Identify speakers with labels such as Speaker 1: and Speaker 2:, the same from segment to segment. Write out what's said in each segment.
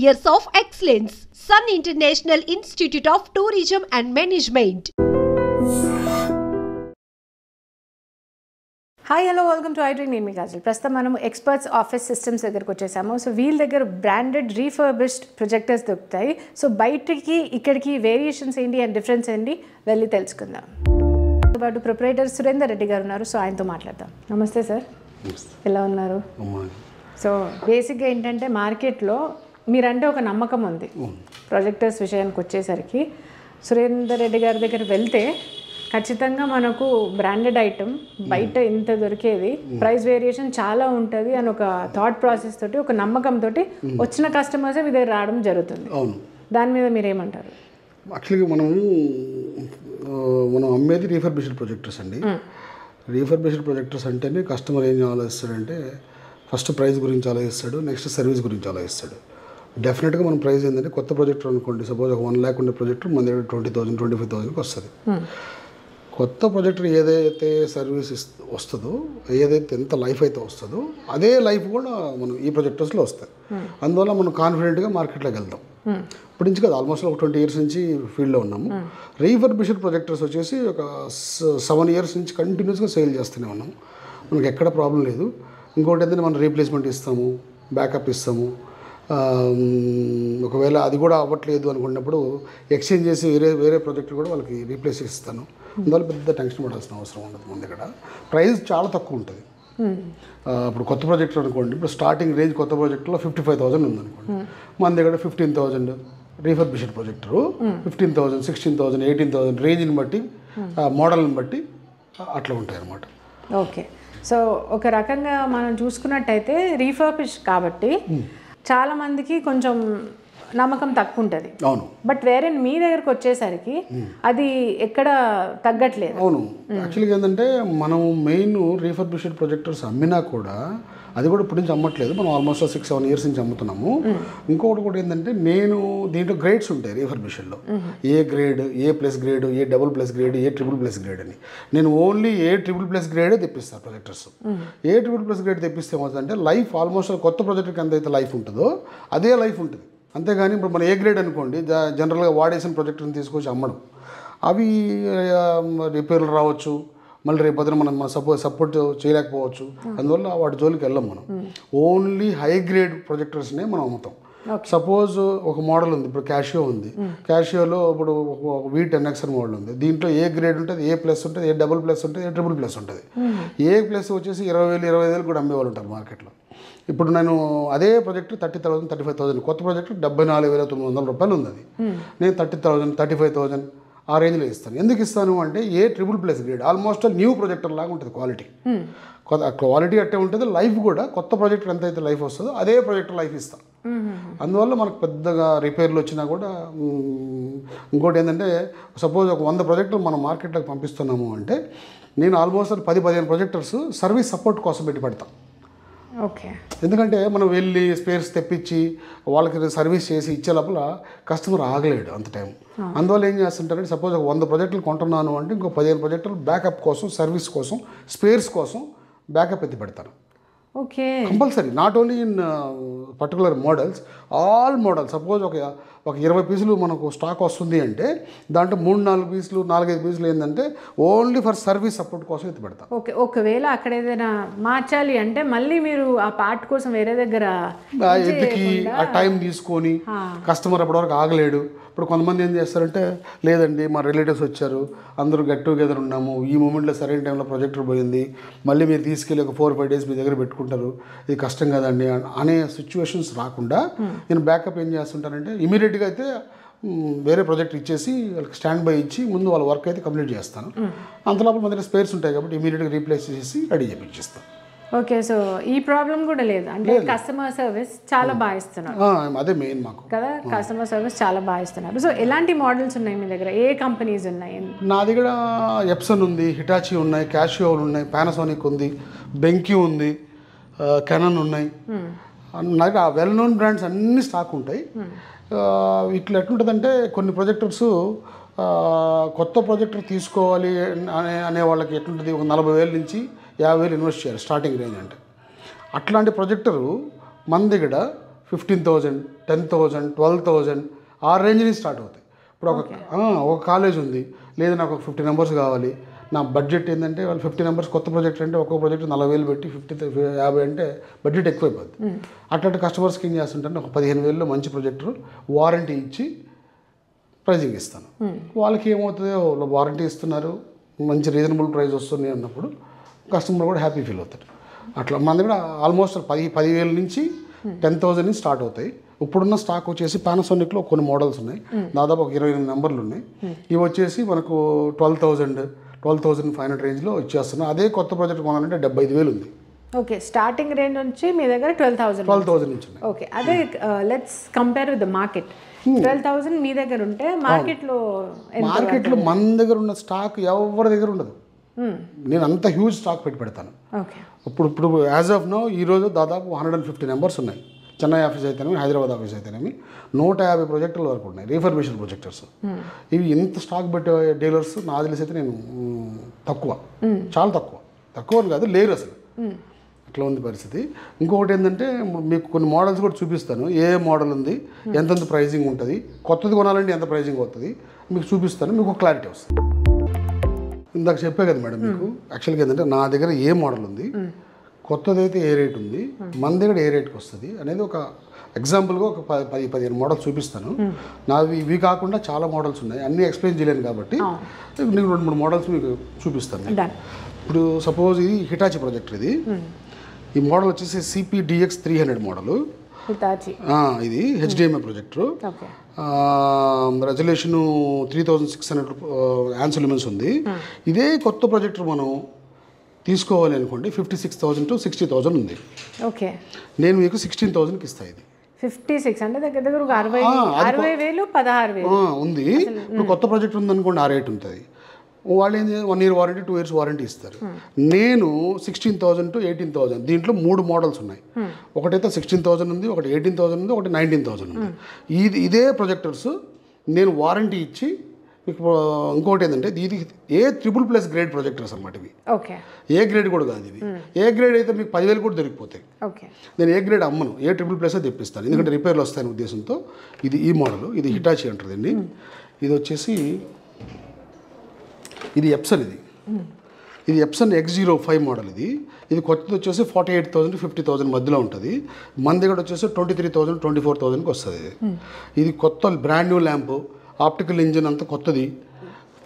Speaker 1: years of excellence. Sun International Institute of Tourism and Management.
Speaker 2: Hi hello welcome to iDream. నేను మీ కాజల్. ప్రస్తుతం మనం experts office systems దగ్గరకు వచ్చేసాము. So వీళ్ళ దగ్గర బ్రాండెడ్ రీఫర్బిష్డ్ ప్రొజెక్టర్స్ దొరుకుతాయి. సో బయటికి ఇక్కడికి వేరియేషన్స్ ఏంటి అండ్ డిఫరెన్స్ ఏంటి వెళ్ళి తెలుసుకుందాం. పాటు ప్రొప్రైటర్ సురేందర్ రెడ్డి గారు ఉన్నారు. సో ఆయనతో మాట్లాడదాం. నమస్తే సార్, ఎలా ఉన్నారు? సో బేసిక్గా ఏంటంటే మార్కెట్లో మీరంటే ఒక నమ్మకం ఉంది. ప్రొజెక్టర్స్ విషయానికి వచ్చేసరికి సురేందర్ రెడ్డి గారి దగ్గర వెళ్తే ఖచ్చితంగా మనకు బ్రాండెడ్ ఐటమ్ బయట ఇంత దొరికేది, ప్రైస్ వేరియేషన్ చాలా ఉంటుంది అని ఒక థాట్ ప్రాసెస్ తోటి, ఒక నమ్మకంతో వచ్చిన కస్టమర్సే మీ దగ్గర రావడం జరుగుతుంది. దాని మీద మీరు ఏమంటారు?
Speaker 3: యాక్చువల్గా మనం అమ్మేది రీఫర్బిష్డ్ ప్రొజెక్టర్స్ అండి. రీఫర్బిష్డ్ ప్రొజెక్టర్స్ అంటేనే కస్టమర్ ఏం ఆలోచిస్తాడంటే ఫస్ట్ ప్రైస్ గురించి ఆలోచిస్తాడు, నెక్స్ట్ సర్వీస్ గురించి ఆలోచిస్తాడు. డెఫినెట్గా మనం ప్రైస్ ఏంటంటే కొత్త ప్రొజెక్టర్ అనుకోండి, సపోజ్ ఒక 1 lakh ఉండే ప్రొజెక్టర్ మన దగ్గర 20,000 25,000కి వస్తుంది. కొత్త ప్రొజెక్టర్ ఏదైతే సర్వీస్ వస్తుందో, ఏదైతే ఎంత లైఫ్ అయితే వస్తుందో అదే లైఫ్ కూడా మనం ఈ ప్రొజెక్టర్స్లో వస్తుంది. అందువల్ల మనం కాన్ఫిడెంట్గా మార్కెట్లోకి వెళ్తాం. ఇప్పటి నుంచి కదా ఆల్మోస్ట్ ఒక 20 years నుంచి ఫీల్డ్లో ఉన్నాము. రీఫర్బిష్డ్ ప్రొజెక్టర్స్ వచ్చేసి ఒక 7 years నుంచి కంటిన్యూస్గా సేల్ చేస్తూనే ఉన్నాము. మనకి ఎక్కడ ప్రాబ్లం లేదు. ఇంకోటి ఏంటంటే మనం రీప్లేస్మెంట్ ఇస్తాము, బ్యాకప్ ఇస్తాము. ఒకవేళ అది కూడా అవ్వట్లేదు అనుకున్నప్పుడు ఎక్స్చేంజ్ చేసి వేరే ప్రాజెక్ట్ కూడా వాళ్ళకి రీప్లేస్ ఇస్తాను. అందువల్ల పెద్ద టెన్షన్ పడాల్సిన అవసరం ఉండదు. మన దగ్గర ప్రైస్ చాలా తక్కువ ఉంటుంది. ఇప్పుడు కొత్త ప్రాజెక్టులు అనుకోండి, ఇప్పుడు స్టార్టింగ్ రేంజ్ కొత్త ప్రాజెక్టులో 55,000 ఉందనుకోండి, మన దగ్గర 15,000 రీఫర్బిష్డ్ ప్రొజెక్టరు 15,000 16,000 18,000 రేంజ్ని బట్టి మోడల్ని బట్టి అట్లా ఉంటాయి అన్నమాట.
Speaker 2: ఓకే, సో ఒక రకంగా మనం చూసుకున్నట్టయితే రీఫర్బిష్ కాబట్టి చాలా మందికి కొంచెం నమ్మకం తక్కువ ఉంటుంది.
Speaker 3: అవును,
Speaker 2: బట్ వేరే మీ దగ్గరకు వచ్చేసరికి అది ఎక్కడ తగ్గట్లేదు.
Speaker 3: అవును, యాక్చువల్గా ఏంటంటే మనం మెయిన్ రీఫర్బిష్డ్ ప్రొజెక్టర్స్ అమ్మినా కూడా అది కూడా ఇప్పుడు నుంచి అమ్మట్లేదు. మనం ఆల్మోస్ట్ 6-7 years నుంచి అమ్ముతున్నాము. ఇంకొకటి కూడా ఏంటంటే నేను దీంట్లో గ్రేడ్స్ ఉంటాయి రీఫర్బిష్డ్లో. A grade, A+ grade, A++ grade, A++ grade అని. నేను ఓన్లీ A++ గ్రేడే తెప్పిస్తాను ప్రొజెక్టర్స్. A++ గ్రేడ్ తెప్పిస్తే ఏమవుతుందంటే లైఫ్ ఆల్మోస్ట్ కొత్త ప్రొజెక్టర్కి ఎంతైతే లైఫ్ ఉంటుందో అదే లైఫ్ ఉంటుంది. అంతేగాని ఇప్పుడు మన ఏ గ్రేడ్ అనుకోండి, జనరల్గా వాడేసిన ప్రొజెక్టర్ని తీసుకొచ్చి అమ్మడం, అవి రిపేర్లు రావచ్చు, మళ్ళీ రేపు పొద్దున మనం సపోర్ట్ చేయలేకపోవచ్చు. అందువల్ల వాటి జోలికి వెళ్ళాం. మనం ఓన్లీ హై గ్రేడ్ ప్రొజెక్టర్స్నే మనం అమ్ముతాం. సపోజ్ ఒక మోడల్ ఉంది, ఇప్పుడు క్యాషియో ఉంది, క్యాషియోలో ఇప్పుడు V10X మోడల్ ఉంది. దీంట్లో ఏ గ్రేడ్ ఉంటుంది, A+ ఉంటుంది, A++ ఉంటుంది, A++ ఉంటుంది. A+ వచ్చేసి 20,000 25,000 కూడా అమ్మేవాళ్ళు ఉంటారు మార్కెట్లో. ఇప్పుడు నేను అదే ప్రాజెక్టు 30,000 35,000 కొత్త ప్రాజెక్టు 74,900 రూపాయలు ఉంది. అది నేను 30,000 35,000 ఆ రేంజ్లో ఇస్తాను. ఎందుకు ఇస్తాను అంటే A++ grade almost new projector లాగా ఉంటుంది. క్వాలిటీ అట్టే ఉంటుంది. లైఫ్ కూడా కొత్త ప్రాజెక్టర్ ఎంతైతే లైఫ్ వస్తుందో అదే ప్రాజెక్టర్ లైఫ్ ఇస్తాను. అందువల్ల మనకు పెద్దగా రిపేర్లు వచ్చినా కూడా. ఇంకోటి ఏంటంటే సపోజ్ ఒక 100 ప్రాజెక్టులు మనం మార్కెట్లోకి పంపిస్తున్నాము అంటే నేను ఆల్మోస్ట్ 10-15 ప్రొజెక్టర్స్ సర్వీస్ సపోర్ట్ కోసం పెట్టి పెడతాను.
Speaker 2: ఓకే,
Speaker 3: ఎందుకంటే మనం వెళ్ళి స్పేర్స్ తెప్పించి వాళ్ళకి సర్వీస్ చేసి ఇచ్చే లోపల కస్టమర్ ఆగలేడు అంత టైం. అందువల్ల ఏం చేస్తుంటారంటే సపోజ్ ఒక 100 ప్రాజెక్టులు కొంటున్నాను అంటే ఇంకో 15 ప్రాజెక్టులు బ్యాకప్ కోసం, సర్వీస్ కోసం, స్పేర్స్ కోసం బ్యాకప్ ఎత్తి పెడతాను.
Speaker 2: Okay,
Speaker 3: compulsory. Not only in particular models, all models. Suppose ఒక 20 పీసులు మనకు స్టాక్ వస్తుంది అంటే దాంట్లో 3-4 పీసులు 4-5 పీసులు ఏంటంటే ఓన్లీ ఫర్ సర్వీస్ సపోర్ట్ కోసం ఎత్తి పెడతాం.
Speaker 2: ఓకే, ఒకవేళ అక్కడ ఏదైనా మార్చాలి అంటే మళ్ళీ మీరు ఆ పార్ట్ కోసం వేరే దగ్గర
Speaker 3: ఎత్తికి ఆ టైం తీసుకొని కస్టమర్ అప్పటివరకు ఆగలేడు. ఇప్పుడు కొంతమంది ఏం చేస్తారంటే లేదండి మా రిలేటివ్స్ వచ్చారు, అందరూ గెట్ టుగెదర్ ఉన్నాము, ఈ మూమెంట్లో సరైన టైంలో ప్రొజెక్టర్ పోయింది, మళ్ళీ మీరు తీసుకెళ్ళి ఒక 4-5 days మీ దగ్గర పెట్టుకుంటారు, ఇది కష్టం కదండి అనే సిచ్యువేషన్స్ రాకుండా నేను బ్యాకప్ ఏం చేస్తుంటానంటే ఇమీడియట్గా అయితే వేరే ప్రాజెక్ట్ ఇచ్చేసి వాళ్ళకి స్టాండ్ బై ఇచ్చి ముందు వాళ్ళ వర్క్ అయితే కంప్లీట్ చేస్తాను. అంతలోపల మన దగ్గర స్పేర్స్ ఉంటాయి కాబట్టి ఇమీడియట్గా రీప్లేస్ చేసి రెడీ చేపిస్తాను.
Speaker 2: ఓకే, సో ఈ ప్రాబ్లం కూడా లేదు అంటే కస్టమర్ సర్వీస్ చాలా బాగా ఇస్తున్నారు.
Speaker 3: అదే మెయిన్ మాకు
Speaker 2: కదా, కస్టమర్ సర్వీస్ చాలా బాగా ఇస్తున్నారు. సో ఎలాంటి మోడల్స్ ఉన్నాయి మీ దగ్గర, ఏ కంపెనీస్ ఉన్నాయి?
Speaker 3: నా దగ్గర ఎప్సన్ ఉంది, హిటాచి ఉన్నాయి, క్యాషియోలు ఉన్నాయి, పానాసోనిక్ ఉంది, బెంక్యూ ఉంది, కెనాన్ ఉన్నాయి. నా దగ్గర వెల్ నోన్ బ్రాండ్స్ అన్ని స్టాక్ ఉంటాయి. ఇట్లా ఎట్లుంటుందంటే కొన్ని ప్రొజెక్టర్స్ కొత్త ప్రొజెక్టర్ తీసుకోవాలి అనే వాళ్ళకి ఎట్లుంటుంది, ఒక 40,000 నుంచి 50,000 ఇన్వెస్ట్ చేయాలి స్టార్టింగ్ రేంజ్ అంటే. అట్లాంటి ప్రొజెక్టరు మన దగ్గర 15,000, 10,000, 12,000 ఆ రేంజ్ నుంచి స్టార్ట్ అవుతాయి. ఇప్పుడు ఒక కాలేజ్ ఉంది, లేదు నాకు ఒక 50 నెంబర్స్ కావాలి, నా బడ్జెట్ ఏంటంటే వాళ్ళు 50 నెంబర్స్ కొత్త ప్రాజెక్ట్ అంటే ఒక్కొక్క ప్రాజెక్ట్ 40,000 పెట్టి 50 అంటే బడ్జెట్ ఎక్కువైపోద్ది. అట్లాంటి కస్టమర్స్కి ఏం చేస్తుంటే ఒక 15,000లో మంచి ప్రాజెక్టర్ వారంటీ ఇచ్చి ప్రైజింగ్ ఇస్తాను. వాళ్ళకి ఏమవుతుందో వారంటీ ఇస్తున్నారు, మంచి రీజనబుల్ ప్రైస్ వస్తుంది అన్నప్పుడు కస్టమర్ కూడా హ్యాపీ ఫీల్ అవుతారు. అట్లా మన దగ్గర ఆల్మోస్ట్ 10,000 నుంచి 10,000 నుంచి స్టార్ట్ అవుతాయి. ఇప్పుడున్న స్టాక్ వచ్చేసి పానాసోనిక్లో కొన్ని మోడల్స్ ఉన్నాయి, దాదాపు ఒక 28 నెంబర్లు ఉన్నాయి. ఇవి వచ్చేసి మనకు 12,500 రేంజ్లో ఇచ్చేస్తున్నాం. అదే కొత్త ప్రాజెక్ట్ కొనాలంటే 75,000 ఉంది.
Speaker 2: ఓకే, స్టార్టింగ్ రేంజ్ నుంచి మీ దగ్గర 12,000
Speaker 3: నుంచి ఉన్నాయి.
Speaker 2: ఓకే, అదే let's compare with the market. 12,000 మీ దగ్గర ఉంటే మార్కెట్లో
Speaker 3: మన దగ్గర ఉన్న స్టాక్ ఎవరి దగ్గర ఉండదు. నేను అంత హ్యూజ్ స్టాక్ పెడతాను.
Speaker 2: ఓకే,
Speaker 3: ఇప్పుడు యాజ్ ఆఫ్ నో ఈరోజు దాదాపు 150 నెంబర్స్ ఉన్నాయి. చెన్నై ఆఫీస్ అయితేనేమి, హైదరాబాద్ ఆఫీస్ అయితేనేమి 150 ప్రాజెక్టుల వరకు ఉన్నాయి, రీఫర్బిషన్ ప్రాజెక్టర్స్. ఇవి ఇంత స్టాక్ పెట్టే డీలర్స్ నాకు తెలిసి అయితే నేను తక్కువ, చాలా తక్కువ అని కాదు, లేరు అసలు. అట్లా ఉంది పరిస్థితి. ఇంకొకటి ఏంటంటే మీకు కొన్ని మోడల్స్ కూడా చూపిస్తాను, ఏ మోడల్ ఉంది, ఎంతెంత ప్రైజింగ్ ఉంటుంది, కొత్తది కొనాలంటే ఎంత ప్రైజింగ్ అవుతుంది మీకు చూపిస్తాను, మీకు క్లారిటీ వస్తుంది. ఇందాక చెప్పే కదా మేడం మీకు యాక్చువల్గా ఏంటంటే నా దగ్గర ఏ మోడల్ ఉంది, కొత్తది అయితే ఏ రేట్ ఉంది, మన దగ్గర ఏ రేట్కి వస్తుంది అనేది ఒక ఎగ్జాంపుల్గా ఒక 10-15 మోడల్స్ చూపిస్తాను. నావి ఇవి కాకుండా చాలా మోడల్స్ ఉన్నాయి, అన్నీ ఎక్స్ప్లెయిన్ చేయలేను కాబట్టి నేను 2-3 మోడల్స్ మీకు చూపిస్తాను. ఇప్పుడు సపోజ్ ఇది హిటాచి ప్రాజెక్టర్, ఈ మోడల్ వచ్చేసి CPDX 300 మోడల్. ఇది HDMI projector, resolution 3600 yawns lumens ఉంది. ఇదే కొత్త ప్రొజెక్టర్ మనం తీసుకోవాలి అనుకోండి 56,000 to 60,000 ఉంది.
Speaker 2: ఓకే,
Speaker 3: నేను మీకు 16,000కి ఇస్తాను. ఇది
Speaker 2: 56 అంటే దగ్గర 60,000 16,000
Speaker 3: ఉంది. ఇప్పుడు కొత్త ప్రాజెక్ట్ ఉందనుకోండి ఆ రేట్ ఉంటుంది. వాళ్ళు ఏంటి 1 year వారంటీ, 2 years వారంటీ ఇస్తారు. నేను 16,000 to 18,000, దీంట్లో 3 మోడల్స్ ఉన్నాయి. ఒకటైతే 16,000 ఉంది, ఒకటి 18,000 ఉంది, ఒకటి 19,000 ఉంది. ఇదే ప్రొజెక్టర్స్ నేను వారంటీ ఇచ్చి మీకు. ఇంకోటి ఏంటంటే ఇది A++ గ్రేడ్ ప్రొజెక్టర్స్ అన్నమాట ఇవి.
Speaker 2: ఓకే,
Speaker 3: ఏ గ్రేడ్ కూడా కాదు ఇవి. ఏ గ్రేడ్ అయితే మీకు 10,000 కూడా దొరికిపోతాయి.
Speaker 2: ఓకే, నేను
Speaker 3: ఏ గ్రేడ్ అమ్మను, A++ తెప్పిస్తాను, ఎందుకంటే రిపేర్లు వస్తాయనే ఉద్దేశంతో. ఈ మోడల్, ఇది హిటాచి అంటారండి. ఇది వచ్చేసి ఇది ఎప్సన్. ఇది ఎప్సన్ X05 మోడల్. ఇది కొత్తది వచ్చేసి 48,000 to 50,000 మధ్యలో ఉంటుంది. మన దగ్గర వచ్చేసి 23,000 24,000కి వస్తుంది. ఇది కొత్త brand new lamp, optical engine అంతా కొత్తది,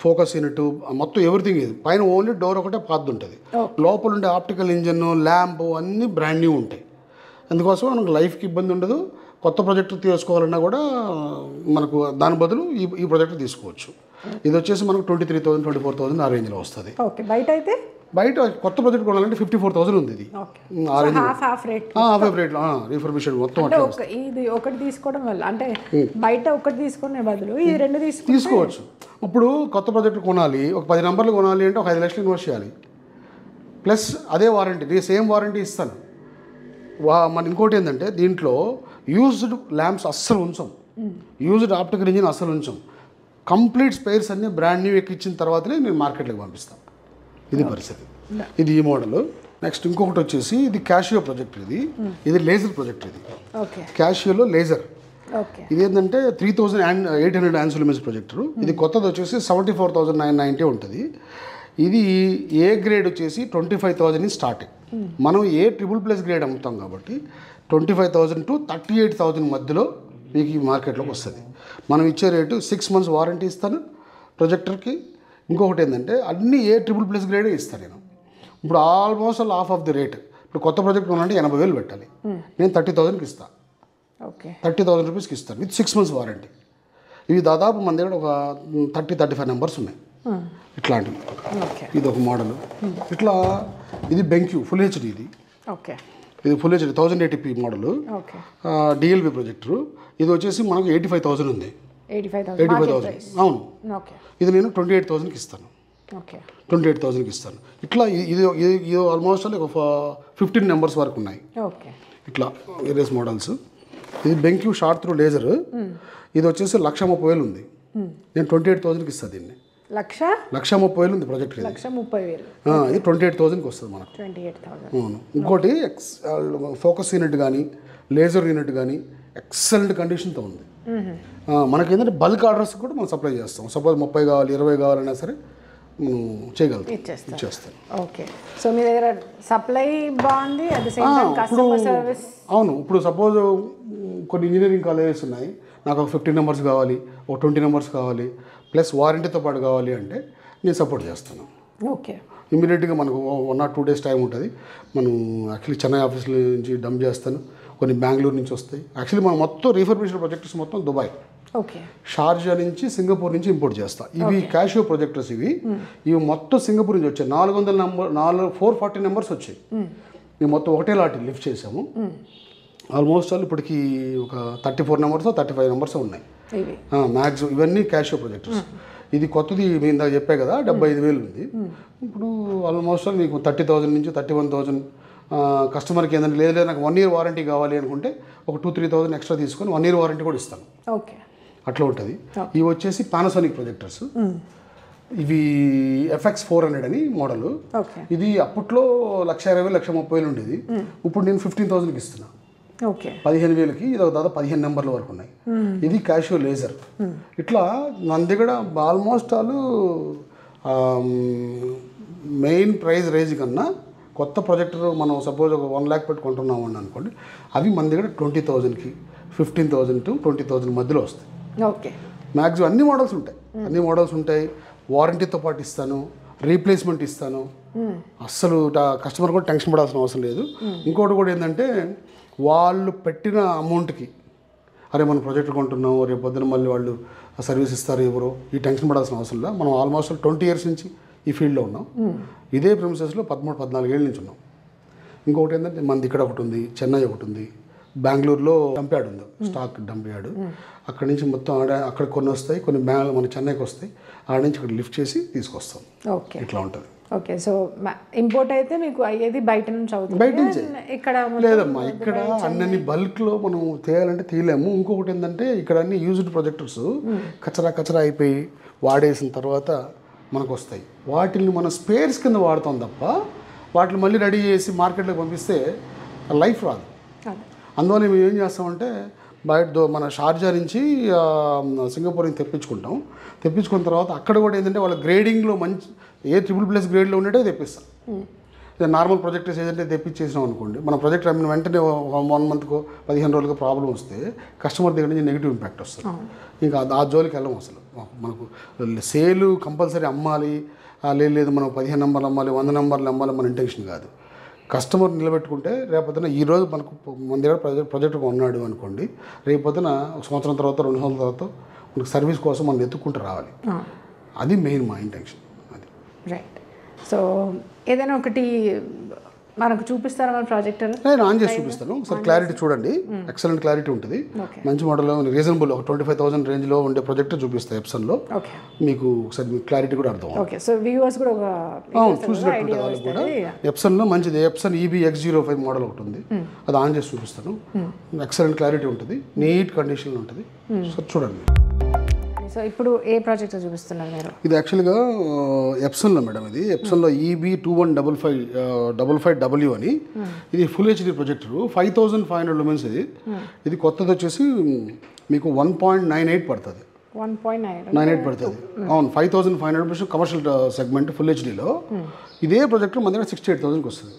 Speaker 3: ఫోకస్ యూనిట్ మొత్తం ఎవ్రీథింగ్. ఇది పైన ఓన్లీ డోర్ ఒకటే పాతది ఉంటుంది, లోపల ఉండే ఆప్టికల్ ఇంజిన్, ల్యాంప్ అన్నీ బ్రాండ్ న్యూ ఉంటాయి. అందుకోసం మనకు లైఫ్కి ఇబ్బంది ఉండదు. కొత్త ప్రాజెక్టర్ తీసుకోవాలన్నా కూడా మనకు దాని బదులు ఈ ప్రాజెక్టర్ తీసుకోవచ్చు. ఇది వచ్చేసి మనకు 23,000 24,000 ఆ రేంజ్లో వస్తుంది.
Speaker 2: ఓకే, బయట
Speaker 3: కొత్త ప్రాజెక్ట్ కొనాలంటే 54,000 ఉంది. ఇది
Speaker 2: హాఫ్
Speaker 3: రేట్లో రీఫర్బిషన్ మొత్తం
Speaker 2: ఇది ఒకటి తీసుకోవడం వల్ల, అంటే బయట ఒకటి తీసుకునే బదులు ఈ 2
Speaker 3: తీసుకోవచ్చు. ఇప్పుడు కొత్త ప్రాజెక్ట్ కొనాలి, ఒక 10 నెంబర్లు కొనాలి అంటే ఒక 5 లక్షలు ఇన్వెస్ట్ చేయాలి, ప్లస్ అదే వారంటీ, నేను సేమ్ వారంటీ ఇస్తాను. మన ఇంకోటి ఏంటంటే దీంట్లో యూజ్డ్ ల్యాంప్స్ అస్సలు ఉంచాం, యూజ్డ్ ఆప్టికల్ ఇంజిన్ అస్సలు ఉంచాం. కంప్లీట్ స్పేర్స్ అన్నీ బ్రాండ్ న్యూ ఎక్కించిన తర్వాతనే నేను మార్కెట్లోకి పంపిస్తాను. ఇది పరిస్థితి. ఇది ఈ మోడల్. నెక్స్ట్ ఇంకొకటి వచ్చేసి ఇది క్యాషియో ప్రొజెక్టర్. ఇది లేజర్ ప్రొజెక్టర్. ఇది క్యాషియోలో లేజర్. ఇది ఏంటంటే 3,800 యాన్స్ ల్యూమెన్స్ ప్రొజెక్టర్. ఇది కొత్తది వచ్చేసి 74,990 ఉంటుంది. ఇది ఏ గ్రేడ్ వచ్చేసి 25,000 నుంచి స్టార్టింగ్. మనం A++ గ్రేడ్ అమ్ముతాం కాబట్టి 25,000 to 38,000 మధ్యలో మీకు ఈ మార్కెట్లోకి వస్తుంది. మనం ఇచ్చే రేటు 6 months వారంటీ ఇస్తాను ప్రొజెక్టర్కి. ఇంకొకటి ఏంటంటే అన్నీ A++ గ్రేడే ఇస్తాను నేను. ఇప్పుడు almost half of the rate. ఇప్పుడు కొత్త ప్రాజెక్ట్ కొనాలంటే 80,000 పెట్టాలి, నేను 30,000కి ఇస్తాను. 30,000 రూపీస్కి ఇస్తాను విత్ 6 months వారంటీ. ఇవి దాదాపు మన దగ్గర ఒక 30-35 నెంబర్స్ ఉన్నాయి ఇట్లాంటివి. ఇది ఒక మోడల్. ఇట్లా ఇది బెంక్యూ ఫుల్ హెచ్డి. ఇది full HD 1080p model, DLP projector. ఇది వచ్చేసి మనకు 85,000 ఉంది. 85,000 అవును. ఇది నేను 28,000కి ఇస్తాను. 28,000కి ఇస్తాను. ఇట్లా ఇది ఆల్మోస్ట్ ఒక 15 నెంబర్స్ వరకు ఉన్నాయి. ఇట్లా వేరియస్ మోడల్స్. ఇది బెంక్యూ షార్ట్ త్రూ లేజర్. ఇది వచ్చేసి 1,30,000 ఉంది. నేను 28,000కి ఇస్తాను దీన్ని. 1,30,000 ఉంది ప్రొజెక్టర్. ఇది 28,000కి వస్తుంది మనకు. అవును. ఇంకోటి ఫోకస్ యూనిట్ కానీ, లేజర్ యూనిట్ కానీ ఎక్సలెంట్ కండిషన్తో ఉంది. మనకేంటంటే బల్క్ ఆర్డర్స్ కూడా మనం సప్లై చేస్తాం. సపోజ్ 30 కావాలి 20 కావాలన్నా సరే మనం చేయగలుగుతాం, ఇచ్చేస్తాం.
Speaker 2: ఓకే, సో మీ దగ్గర సప్లై బాగుంది, at the same time customer service.
Speaker 3: అవును, ఇప్పుడు సపోజ్ కొన్ని ఇంజనీరింగ్ కాలేజెస్ ఉన్నాయి, నాకు ఒక 15 నెంబర్స్ కావాలి, ఒక 20 నెంబర్స్ కావాలి, ప్లస్ వారంటీతో పాటు కావాలి అంటే నేను సపోర్ట్ చేస్తాను.
Speaker 2: ఓకే,
Speaker 3: ఇమీడియట్గా మనకు 1 or 2 days టైం ఉంటుంది. మనం యాక్చువల్లీ చెన్నై ఆఫీస్ నుంచి డంప్ చేస్తాను, కొన్ని బెంగళూరు నుంచి వస్తాయి. యాక్చువల్లీ మనం మొత్తం రీఫర్బిష్డ్ ప్రొజెక్టర్స్ మొత్తం దుబాయ్,
Speaker 2: ఓకే,
Speaker 3: షార్జా నుంచి సింగపూర్ నుంచి ఇంపోర్ట్ చేస్తాం. ఇవి క్యాషియో ప్రొజెక్టర్స్, ఇవి మొత్తం సింగపూర్ నుంచి వచ్చాయి. 440 నెంబర్స్ వచ్చాయి. మేము మొత్తం ఒకటే లాటి లిఫ్ట్ చేసాము. ఆల్మోస్ట్ ఆల్ ఇప్పటికి ఒక 34 నెంబర్స్ 35 నెంబర్స్ ఉన్నాయి మ్యాక్సిమం. ఇవన్నీ క్యాషియో ప్రొజెక్టర్స్. ఇది కొత్తది మీ ఇందాక చెప్పే కదా, 75,000 ఉంది. ఇప్పుడు ఆల్మోస్ట్ ఆల్ మీకు 30,000 నుంచి 31,000. కస్టమర్కి ఏంటంటే లేదు నాకు 1 year వారంటీ కావాలి అనుకుంటే ఒక 2-3,000 ఎక్స్ట్రా తీసుకొని 1 year వారంటీ కూడా ఇస్తాను.
Speaker 2: ఓకే,
Speaker 3: అట్లా ఉంటుంది. ఇవి వచ్చేసి పానాసోనిక్ ప్రొజెక్టర్స్. ఇవి FX 400 అని మోడల్. ఇది అప్పట్లో 1,20,000 1,30,000 ఉండేది. ఇప్పుడు నేను 15,000కి ఇస్తున్నా.
Speaker 2: ఓకే,
Speaker 3: 15,000కి ఇది ఒక దాదాపు 15 నెంబర్ల వరకు ఉన్నాయి. ఇది క్యాషియో లేజర్. ఇట్లా మన దగ్గర almost all main price range కన్నా కొత్త ప్రొజెక్టర్ మనం సపోజ్ ఒక 1 lakh పెట్టుకుంటున్నాము అని అనుకోండి, అవి మన దగ్గర 20,000కి 15,000 to 20,000 మధ్యలో వస్తాయి.
Speaker 2: ఓకే,
Speaker 3: మ్యాక్సిమం అన్ని మోడల్స్ ఉంటాయి. వారంటీతో పాటు ఇస్తాను, రీప్లేస్మెంట్ ఇస్తాను. అస్సలు కస్టమర్ కూడా టెన్షన్ పడాల్సిన అవసరం లేదు. ఇంకోటి కూడా ఏంటంటే వాళ్ళు పెట్టిన అమౌంట్కి అరే మనం ప్రాజెక్ట్ కొంటున్నాము, రేపు పొద్దున మళ్ళీ వాళ్ళు సర్వీస్ ఇస్తారు ఎవరో, ఈ టెన్షన్ పడాల్సిన అవసరం లేదు. మనం ఆల్మోస్ట్ 20 years నుంచి ఈ ఫీల్డ్లో ఉన్నాం. ఇదే ప్రిమిసెస్లో 13-14 ఏళ్ళ నుంచి ఉన్నాం. ఇంకొకటి ఏంటంటే మనది ఇక్కడ ఒకటి ఉంది, చెన్నై ఒకటి ఉంది, బెంగళూరులో డంప్యార్డ్ ఉంది, స్టాక్ డంప్యార్డ్. అక్కడి నుంచి మొత్తం అక్కడ కొన్ని వస్తాయి, కొన్ని మన చెన్నైకి వస్తాయి. ఆడ నుంచి ఇక్కడ లిఫ్ట్ చేసి తీసుకొస్తాం.
Speaker 2: ఓకే,
Speaker 3: ఇట్లా ఉంటుంది.
Speaker 2: ఓకే, సో ఇంపోర్ట్ అయితే మీకు అయ్యేది బయట నుంచి అవుతుంది,
Speaker 3: బయట నుంచి
Speaker 2: ఇక్కడ
Speaker 3: లేదమ్మా. ఇక్కడ అన్నీ బల్క్లో మనం తేయాలంటే తీయలేము. ఇంకొకటి ఏంటంటే ఇక్కడ అన్ని యూజ్డ్ ప్రొజెక్టర్స్ కచరా అయిపోయి వాడేసిన తర్వాత మనకు వస్తాయి. వాటిని మనం స్పేర్స్ కింద వాడతాం తప్ప వాటిని మళ్ళీ రెడీ చేసి మార్కెట్లోకి పంపిస్తే లైఫ్ రాదు. అందువల్ల మేము ఏం చేస్తామంటే బయట మన షార్జా నుంచి సింగపూర్ నుంచి తెప్పించుకున్న తర్వాత అక్కడ కూడా ఏంటంటే వాళ్ళ గ్రేడింగ్లో మంచి AAA గ్రేడ్లో ఉండేటే తెప్పిస్తాం. నార్మల్ ప్రొజెక్టర్స్ ఏదంటే తెప్పించేసినాం అనుకోండి, మన ప్రొజెక్ట్ అమ్మిన వెంటనే 1 monthకో 15 రోజులకో ప్రాబ్లం వస్తే కస్టమర్ దగ్గర నుంచి నెగిటివ్ ఇంపాక్ట్ వస్తుంది. ఇంకా ఆ జోలికి వెళ్ళం అసలు. మనకు సేలు కంపల్సరీ అమ్మాలి, లేదు మనం 15 నెంబర్లు అమ్మాలి, 100 నెంబర్లు అమ్మాలి మన ఇంటెన్షన్ కాదు. కస్టమర్ నిలబెట్టుకుంటే రేపొద్దున ఈరోజు మన దగ్గర ప్రొజెక్ట్ ఉన్నాడు అనుకోండి, రేపొద్దున 1 సంవత్సరం తర్వాత 2 సంవత్సరాల తర్వాత మనకు సర్వీస్ కోసం మనం ఎత్తుక్కుంటూ రావాలి. అది మెయిన్ మా ఇంటెన్షన్. అది
Speaker 2: రైట్. సో ఏదైనా ఒకటి మనకు చూపిస్తారా మన ప్రాజెక్టర్?
Speaker 3: నేను ఆన్ చేసి చూపిస్తాను. ఒకసారి క్లారిటీ చూడండి, ఎక్సలెంట్ క్లారిటీ ఉంటుంది. మంచి మోడల్, రీజనబుల్, ఒక 25,000 రేంజ్లో ఉండే ప్రొజెక్టర్ చూపిస్తాయి ఎప్సన్లో. మీకు ఒకసారి మీకు క్లారిటీ కూడా అర్థం
Speaker 2: అవుతుంది. సో వ్యూవర్స్ కూడా
Speaker 3: చూసినట్టు వాళ్ళు కూడా ఎప్సన్లో మంచిది ఎప్సన్ EB X05 మోడల్ ఒకటి ఉంది, అది ఆన్ చేసి చూపిస్తాను. ఎక్సలెంట్ క్లారిటీ ఉంటుంది, నీట్ కండిషన్లో ఉంటుంది. సో చూడండి.
Speaker 2: సో ఇప్పుడు ఏ ప్రాజెక్ట్ చూపిస్తున్నారు మీరు?
Speaker 3: ఇది యాక్చువల్గా ఎప్సన్లో మేడం, ఇది ఎప్సన్లో EB2155W అని. ఇది ఫుల్ HD ప్రొజెక్టర్, 5,500 lumens. ఇది కొత్తది వచ్చేసి మీకు 1.98 పడుతుంది. 1.98 పడుతుంది. అవును, 5,500 కమర్షియల్ సెగ్మెంట్ ఫుల్ HDలో. ఇదే ప్రొజెక్టర్ మన దగ్గర 68,000కి వస్తుంది.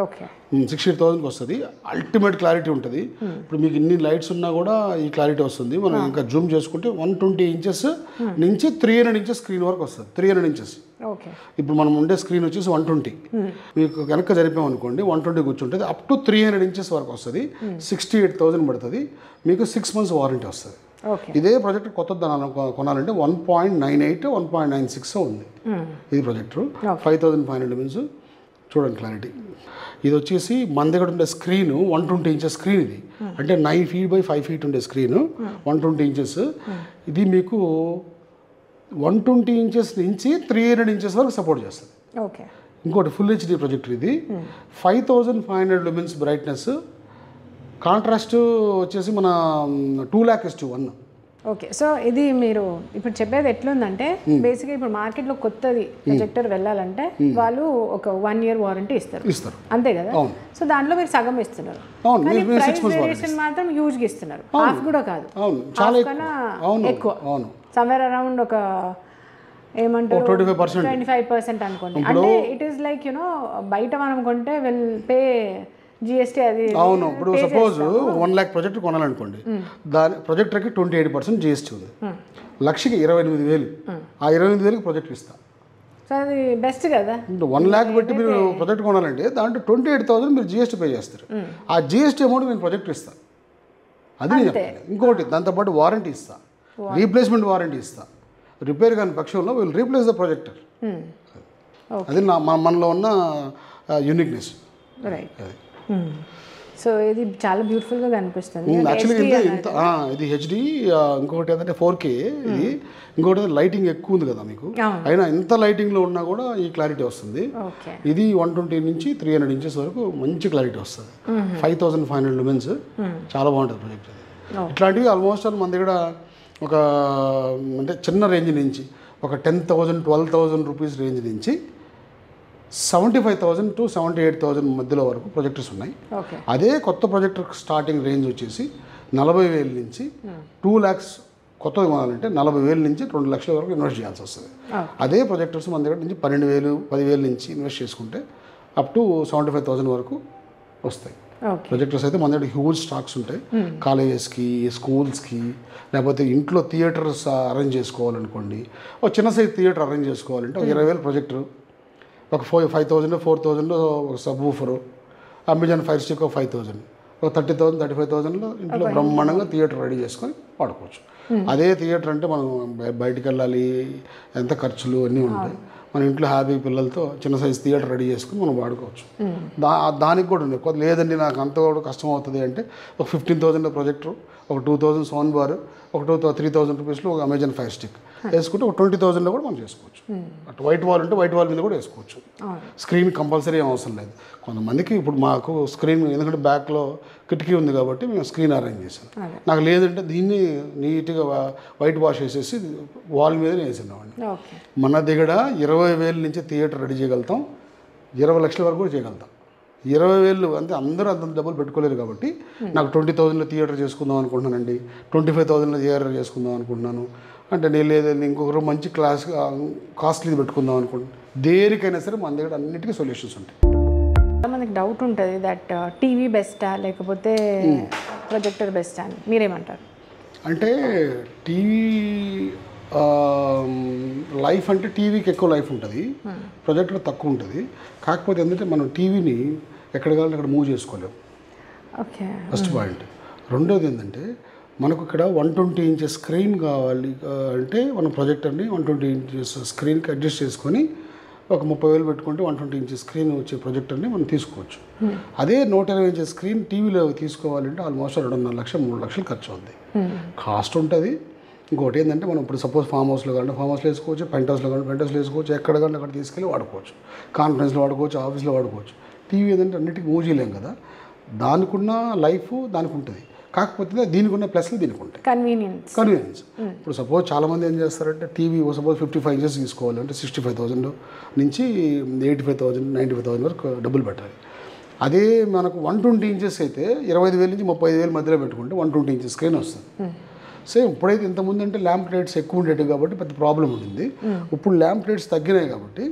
Speaker 2: ఓకే,
Speaker 3: 68,000కి వస్తుంది. అల్టిమేట్ క్లారిటీ ఉంటుంది. ఇప్పుడు మీకు ఇన్ని లైట్స్ ఉన్నా కూడా ఈ క్లారిటీ వస్తుంది. మనం ఇంకా జూమ్ చేసుకుంటే 120 inches నుంచి 300 inches స్క్రీన్ వరకు వస్తుంది. 300 inches. ఇప్పుడు మనం ఉండే స్క్రీన్ వచ్చేసి 120. మీకు వెనక జరిపామనుకోండి 120 కూర్చుంటుంది, అప్ టు 300 inches వరకు వస్తుంది. 68,000 పడుతుంది. మీకు 6 months వారంటీ వస్తుంది. ఇదే ప్రొజెక్టర్ కొత్త కొనాలంటే 1.98 1.96 ఉంది. ఇది ప్రొజెక్టర్ 5,500 lumens. చూడండి క్లారిటీ. ఇది వచ్చేసి మన దగ్గర ఉండే స్క్రీన్ 120 inches స్క్రీన్. ఇది అంటే 9 feet by 5 feet ఉండే స్క్రీన్ 120 inches. ఇది మీకు 120 inches నుంచి 300 inches వరకు సపోర్ట్ చేస్తుంది. ఇంకోటి ఫుల్ HD ప్రొజెక్టర్. ఇది 5,500 lumens బ్రైట్నెస్. కాంట్రాస్ట్ వచ్చేసి మన 2,00,000:1.
Speaker 2: ఓకే. సో ఇది మీరు ఇప్పుడు చెప్పేది ఎట్లుందంటే బేసిక్గా ఇప్పుడు మార్కెట్లో కొత్తది ప్రొజెక్టర్ వెళ్ళాలంటే వాళ్ళు ఒక 1 year వారంటీ ఇస్తారు, అంతే కదా? సో దాంట్లో మీరు సగం ఇస్తున్నారు, కానీ ప్రైస్ వేరియేషన్ మాత్రం హ్యూజ్గా ఇస్తున్నారు. హాఫ్ కూడా కాదు, హాఫ్ కన్నా ఎక్కువ, సమ్వేర్ అరౌండ్ ఒక ఏమంటారు 25% అనుకోండి. అంటే ఇట్ ఈస్ లైక్ బయట మనం కొంటే విల్ పే GST అది.
Speaker 3: అవును. ఇప్పుడు సపోజ్ 1 lakh ప్రాజెక్ట్ కొనాలనుకోండి, దాని ప్రాజెక్టర్కి 28% GST ఉంది. లక్షకి 28,000, ఆ 28,000కి ప్రాజెక్ట్ ఇస్తాం.
Speaker 2: సో అది బెస్ట్ కదా.
Speaker 3: 1 lakh పెట్టి మీరు ప్రాజెక్ట్ కొనాలంటే దాంట్లో 28,000 మీరు GST పే చేస్తారు. ఆ GST అమౌంట్ నేను ప్రాజెక్ట్ ఇస్తాను, అది నేను చెప్తాను. ఇంకోటి దాంతోపాటు వారంటీ ఇస్తా, రీప్లేస్మెంట్ వారంటీ ఇస్తా. రిపేర్ కాని పక్షంలో విల్ రీప్లేస్ ద ప్రొజెక్టర్. అది మనలో ఉన్న యూనిక్నెస్.
Speaker 2: రైట్. సో ఇది చాలా బ్యూటిఫుల్గా కనిపిస్తుంది.
Speaker 3: యాక్చువల్గా ఇది HD, ఇంకొకటి ఏంటంటే 4K. ఇది ఇంకొకటి లైటింగ్ ఎక్కువ ఉంది కదా మీకు, అయినా ఎంత లైటింగ్లో ఉన్నా కూడా ఈ క్లారిటీ వస్తుంది. ఇది 120 నుంచి 300 inches వరకు మంచి క్లారిటీ వస్తుంది. 5500 lumens, చాలా బాగుంటుంది ప్రాజెక్ట్ ఇది. ఇట్లాంటివి ఆల్మోస్ట్ మన దగ్గర ఒక అంటే చిన్న రేంజ్ నుంచి ఒక 10,000 12,000 రూపీస్ రేంజ్ నుంచి 75,000 to 78,000 మధ్యలో వరకు ప్రొజెక్టర్స్ ఉన్నాయి. అదే కొత్త ప్రొజెక్టర్ స్టార్టింగ్ రేంజ్ వచ్చేసి 40,000 నుంచి 2 lakhs. కొత్తది కొనాలంటే 40,000 నుంచి 2 లక్షల వరకు ఇన్వెస్ట్ చేయాల్సి వస్తుంది. అదే ప్రొజెక్టర్స్ మన దగ్గర నుంచి 12,000 10,000 నుంచి ఇన్వెస్ట్ చేసుకుంటే అప్ టు 75,000 వరకు వస్తాయి. ప్రొజెక్టర్స్ అయితే మన దగ్గర హ్యూజ్ స్టాక్స్ ఉంటాయి. కాలేజెస్కి, స్కూల్స్కి, లేకపోతే ఇంట్లో థియేటర్స్ అరేంజ్ చేసుకోవాలనుకోండి, ఒక చిన్న సైజ్ థియేటర్ అరేంజ్ చేసుకోవాలంటే ఒక 20,000 ప్రొజెక్టర్, ఒక 5,000 4,000 ఒక సబ్ ఊఫరు, అమెజాన్ ఫైర్ స్టిక్ ఒక 5,000, ఒక 30,000 35,000లో ఇంట్లో బ్రహ్మాండంగా థియేటర్ రెడీ చేసుకొని వాడుకోవచ్చు. అదే థియేటర్ అంటే మనం బయటికి వెళ్ళాలి, ఎంత ఖర్చులు అన్నీ ఉంటాయి. మన ఇంట్లో హ్యాపీ పిల్లలతో చిన్న సైజ్ థియేటర్ రెడీ చేసుకుని మనం వాడుకోవచ్చు. దానికి కూడా ఉంది. లేదండి నాకు అంత కూడా కష్టం అవుతుంది అంటే ఒక 15,000 ప్రొజెక్టర్, ఒక 2,000 సౌండ్ బార్, ఒక 3,000 రూపీస్లో ఒక అమెజాన్ ఫైర్ స్టిక్ వేసుకుంటే ఒక 20,000లో కూడా మనం చేసుకోవచ్చు. అటు వైట్ వాల్ ఉంటే వైట్ వాల్ మీద కూడా వేసుకోవచ్చు. స్క్రీన్ కంపల్సరీ ఏం అవసరం లేదు. కొంతమందికి ఇప్పుడు మాకు స్క్రీన్ ఎందుకంటే బ్యాక్లో కిటికీ ఉంది కాబట్టి మేము స్క్రీన్ అరేంజ్ చేసాం. నాకు లేదంటే దీన్ని నీట్గా వైట్ వాష్ వేసేసి వాల్ మీద వేసినామండి. మన దగ్గర 20,000 నుంచి థియేటర్ రెడీ చేయగలుగుతాం, 20 లక్షల వరకు కూడా చేయగలుగుతాం. 20,000 అంటే అందరూ అంత డబ్బులు పెట్టుకోలేరు కాబట్టి నాకు 20,000లో థియేటర్ చేసుకుందాం అనుకుంటున్నానండి, 25,000లో థియేటర్ చేసుకుందాం అనుకుంటున్నాను అంటే నేను లేదండి ఇంకొకరు మంచి కాస్ట్లీ పెట్టుకుందాం అనుకుంటున్నాను. దేనికైనా సరే మన దగ్గర అన్నిటికీ సొల్యూషన్స్ ఉంటాయి.
Speaker 2: మనకి డౌట్ ఉంటుంది దట్ టీవీ బెస్టా లేకపోతే ప్రొజెక్టర్ బెస్టా అని మీరేమంటారు?
Speaker 3: అంటే టీవీ లైఫ్ అంటే టీవీకి ఎక్కువ లైఫ్ ఉంటుంది, ప్రొజెక్టర్ తక్కువ ఉంటుంది. కాకపోతే ఏంటంటే మనం టీవీని ఎక్కడ కావాలంటే అక్కడ మూవ్ చేసుకోలేము, ఫస్ట్ పాయింట్. రెండోది ఏంటంటే మనకు ఇక్కడ 120 inches స్క్రీన్ కావాలి అంటే మనం ప్రొజెక్టర్ని 120 inches స్క్రీన్కి అడ్జస్ట్ చేసుకొని ఒక 30,000 పెట్టుకుంటే 120 inches స్క్రీన్ వచ్చే ప్రొజెక్టర్ని మనం తీసుకోవచ్చు. అదే 120 inches స్క్రీన్ టీవీలో తీసుకోవాలంటే ఆల్మోస్ట్ 2.5 లక్షలు 3 లక్షలు ఖర్చు అవుతుంది, కాస్ట్ ఉంటుంది. ఇంకోటి ఏంటంటే మనం ఇప్పుడు సపోజ్ ఫామ్ హౌస్లో కానీ ఫామ్ హౌస్లో వేసుకోవచ్చు, పెంట్ హౌస్లో కానీ పెంట్ హౌస్లో వేసుకోవచ్చు, ఎక్కడ కానీ అక్కడ తీసుకెళ్ళి వాడుకోవచ్చు, కాన్ఫరెన్స్లో వాడుకోవచ్చు, ఆఫీస్లో వాడుకోవచ్చు. టీవీ ఏంటంటే అన్నిటికీ మూవ్ చేయలేం కదా, దానికున్న లైఫ్ దానికి ఉంటుంది. కాకపోతే దీనికి ఉన్న ప్లస్లు దీనికి ఉంటాయి, కన్వీనియన్స్. ఇప్పుడు సపోజ్ చాలామంది ఏం చేస్తారంటే టీవీ సపోజ్ 55 inches తీసుకోవాలి అంటే 65,000 నుంచి 85,000 95,000 వరకు డబ్బులు పెట్టాలి. అదే మనకు 120 inches అయితే 25,000 నుంచి 35,000 మధ్యలో పెట్టుకుంటే 120 inches స్క్రీన్ వస్తుంది. సేమ్ ఇప్పుడైతే ఇంతకుముందు అంటే ల్యాంప్ రేట్స్ ఎక్కువ ఉండేవి కాబట్టి పెద్ద ప్రాబ్లం ఉంటుంది. ఇప్పుడు ల్యాంప్ రేట్స్ తగ్గినాయి కాబట్టి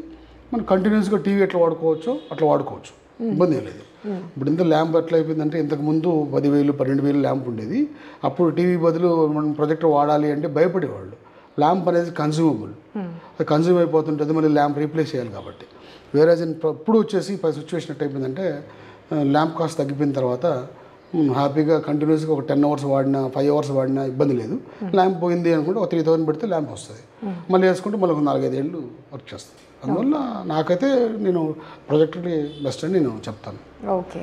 Speaker 3: మనం కంటిన్యూస్గా టీవీ ఎట్లా వాడుకోవచ్చో అట్లా వాడుకోవచ్చు, ఇబ్బంది ఏం లేదు. ఇప్పుడు ఇంత ల్యాంప్ ఎట్లా అయిపోయిందంటే ఇంతకుముందు 10,000 12,000 ల్యాంప్ ఉండేది. అప్పుడు టీవీ బదులు మనం ప్రొజెక్టర్ వాడాలి అంటే భయపడేవాళ్ళు. ల్యాంప్ అనేది కన్జ్యూమబుల్, అది కన్జ్యూమ్ అయిపోతుంటుంది, మళ్ళీ ల్యాంప్ రీప్లేస్ చేయాలి కాబట్టి. వేరే ఇప్పుడు వచ్చేసి సిచ్యువేషన్ ఎట్ అయిపోయిందంటే ల్యాంప్ కాస్ట్ తగ్గిపోయిన తర్వాత హ్యాపీగా కంటిన్యూస్గా ఒక 10 hours వాడినా 5 hours వాడినా ఇబ్బంది లేదు. ల్యాంప్ పోయింది అనుకుంటే ఒక 3,000 పెడితే ల్యాంప్ వస్తుంది, మళ్ళీ వేసుకుంటే మళ్ళీ ఒక 4-5 ఏళ్ళు వర్క్ చేస్తుంది. అందువల్ల నాకైతే నేను ప్రొజెక్టర్ బెస్ట్ అని నేను చెప్తాను.
Speaker 2: Okay.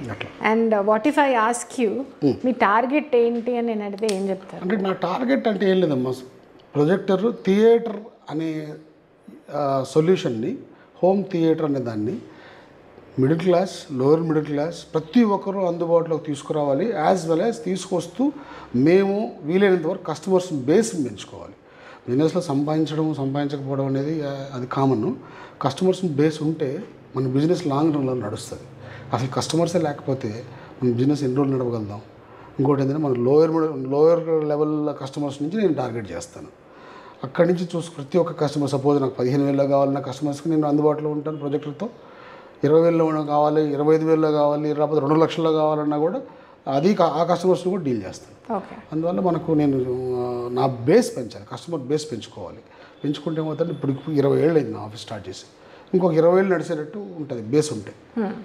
Speaker 2: And what if I ask you me target ఏంటి అని నేను అడిగితే ఏం చెప్తారు?
Speaker 3: అంటే నా టార్గెట్ అంటే ఏం లేదమ్మా, ప్రొజెక్టర్ థియేటర్ అనే సొల్యూషన్ని, హోమ్ థియేటర్ అనే దాన్ని middle class, lower middle class ప్రతి ఒక్కరూ అందుబాటులోకి తీసుకురావాలి. యాజ్ వెల్ యాజ్ తీసుకొస్తూ మేము వీలైనంత వరకు కస్టమర్స్ బేస్ని పెంచుకోవాలి. బిజినెస్లో సంపాదించకపోవడం అనేది అది కామన్. కస్టమర్స్ బేస్ ఉంటే మన బిజినెస్ లాంగ్ రన్లో నడుస్తుంది. అసలు కస్టమర్సే లేకపోతే మన బిజినెస్ ఎన్ని రోజులు నడవగలుగుతాం. ఇంకోటి ఏంటంటే మన లోయర్ లెవెల్ కస్టమర్స్ నుంచి నేను టార్గెట్ చేస్తాను. అక్కడి నుంచి ప్రతి ఒక్క కస్టమర్, సపోజ్ నాకు 15,000 కావాలన్న కస్టమర్స్కి నేను అందుబాటులో ఉంటాను ప్రొజెక్టర్తో. 20,000 కావాలి, 25,000 కావాలి, లేకపోతే 2 లక్షల్లో కావాలన్నా కూడా అది ఆ కస్టమర్స్ని కూడా డీల్ చేస్తాను. అందువల్ల నేను నా బేస్ పెంచాలి, కస్టమర్ బేస్ పెంచుకోవాలి. పెంచుకుంటే ఏమవుతుంది, ఇప్పుడు 20 ఏళ్ళు అయింది నా ఆఫీస్ స్టార్ట్ చేసి. ఇంకొక 20 ఏళ్ళు నడిచేటట్టు ఉంటుంది బేస్ ఉంటే.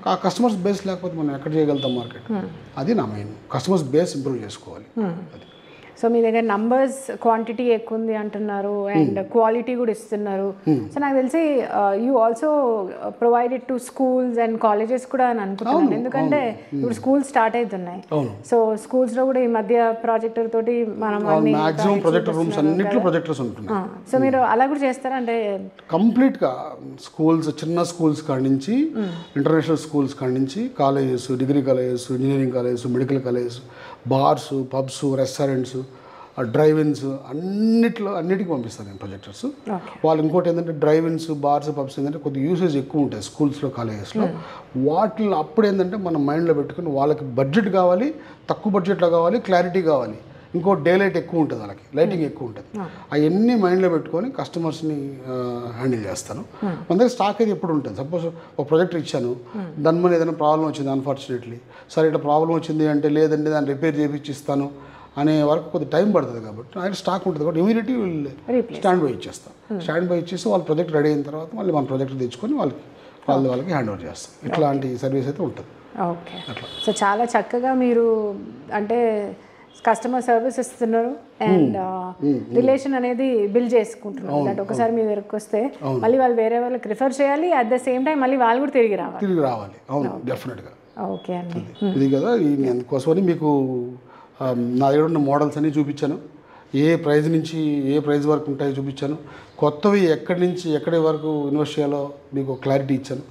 Speaker 3: ఆ కస్టమర్స్ బేస్ లేకపోతే మనం ఎక్కడ చేయగలుగుతాం మార్కెట్. అది నా మెయిన్, కస్టమర్స్ బేస్ ఇంప్రూవ్ చేసుకోవాలి. అది.
Speaker 2: సో మీ దగ్గర నంబర్స్ క్వాంటిటీ ఎక్కువ ఉంది అంటున్నారు అండ్ క్వాలిటీ కూడా ఇస్తున్నారు. సో నాకు తెలిసి you also provided to schools and colleges కూడా అని అనుకుంటున్నాను. ఎందుకంటే ఇప్పుడు స్కూల్స్ స్టార్ట్ అవుతున్నాయి. సో స్కూల్స్లో కూడా ఈ మధ్య ప్రాజెక్టర్ తోటి మనం
Speaker 3: ప్రొజెక్టర్ రూమ్స్ అన్నిట్లో ప్రొజెక్టర్స్ ఉంటున్నాయి.
Speaker 2: సో మీరు అలా కూడా చేస్తారా? అంటే
Speaker 3: కంప్లీట్గా స్కూల్స్, చిన్న స్కూల్స్ కాడి నుంచి ఇంటర్నేషనల్ స్కూల్స్ కాడి నుంచి colleges, degree colleges, engineering colleges, medical colleges, bars, pubs, restaurants, drive-ins అన్నిటికీ పంపిస్తాను నేను ప్రొజెక్టర్స్. వాళ్ళు ఇంకోటి ఏంటంటే డ్రైవ్-ఇన్స్, బార్స్, పబ్స్ ఏంటంటే కొద్దిగా యూసేజ్ ఎక్కువ ఉంటాయి స్కూల్స్లో, కాలేజెస్లో. వాటిలో అప్పుడు ఏంటంటే మనం మైండ్లో పెట్టుకుని వాళ్ళకి బడ్జెట్ కావాలి, తక్కువ బడ్జెట్లో కావాలి, క్లారిటీ కావాలి, ఇంకో డే లైట్ ఎక్కువ ఉంటుంది, వాళ్ళకి లైటింగ్ ఎక్కువ ఉంటుంది. అవన్నీ మైండ్లో పెట్టుకొని కస్టమర్స్ని హ్యాండిల్ చేస్తాను. మన దగ్గర స్టాక్ అయితే ఎప్పుడు ఉంటుంది. సపోజ్ ఒక ప్రొజెక్టర్ ఇచ్చాను, దాని మీద ఏదైనా ప్రాబ్లం వచ్చింది అన్ఫార్చునేట్లీ, సరే ఇట్లా ప్రాబ్లం వచ్చింది అంటే లేదంటే దాన్ని రిపేర్ చేయించి ఇస్తాను అనే వరకు కొద్దిగా టైం పడుతుంది. కాబట్టి ఆయన స్టాక్ ఉంటుంది కాబట్టి ఇమీడియట్లీ స్టాండ్ బై ఇచ్చేస్తాం. స్టాండ్ బై ఇచ్చేసి వాళ్ళ ప్రాజెక్ట్ రెడీ అయిన తర్వాత మళ్ళీ మన ప్రాజెక్ట్ తెచ్చుకొని వాళ్ళకి హ్యాండ్ ఓవర్ చేస్తాం. ఇట్లాంటి సర్వీస్ అయితే ఉంటుంది.
Speaker 2: ఓకే. సో చాలా చక్కగా మీరు అంటే కస్టమర్ సర్వీస్ ఇస్తున్నారు అండ్ రిలేషన్ అనేది బిల్డ్ చేసుకుంటున్నారు. అంటే ఒకసారి మీ దగ్గరకు వస్తే మళ్ళీ వాళ్ళు వేరే వాళ్ళకి రిఫర్ చేయాలి, అట్ ద సేమ్ టైం మళ్ళీ వాళ్ళు కూడా తిరిగి రావాలి.
Speaker 3: అవును, డెఫినెట్గా.
Speaker 2: ఓకే అండి.
Speaker 3: ఇది కదా అందుకోసమని మీకు నా దగ్గర ఉన్న మోడల్స్ అన్నీ చూపించాను. ఏ ప్రైస్ నుంచి ఏ ప్రైస్ వరకు ఉంటాయో చూపించాను. కొత్తవి ఎక్కడి నుంచి ఎక్కడి వరకు ఇన్వెస్ట్ చేయాలో మీకు క్లారిటీ ఇచ్చాను.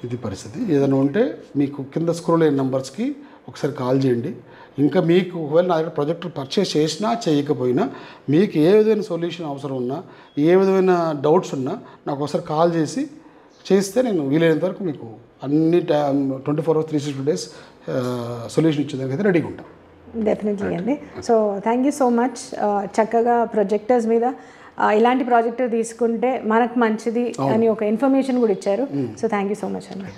Speaker 3: ఇది పరిస్థితి. ఏదైనా ఉంటే మీకు కింద స్క్రోల్ అయిన నెంబర్స్కి ఒకసారి కాల్ చేయండి. ఇంకా మీకు ఒకవేళ నా దగ్గర ప్రొజెక్టర్ పర్చేస్ చేసినా చేయకపోయినా మీకు ఏ విధమైన సొల్యూషన్ అవసరం ఉన్నా, ఏ విధమైన డౌట్స్ ఉన్నా నాకు ఒకసారి కాల్ చేస్తే నేను వీలైనంత వరకు మీకు అన్ని 24 hours 360 days సొల్యూషన్ ఇచ్చేదానికి అయితే రెడీగా ఉంటాను.
Speaker 2: డెఫినెట్లీ అండి. So thank you so much. చక్కగా ప్రొజెక్టర్స్ మీద ఇలాంటి ప్రాజెక్టర్ తీసుకుంటే మనకు మంచిది అని ఒక ఇన్ఫర్మేషన్ కూడా ఇచ్చారు. So thank you so much అండి.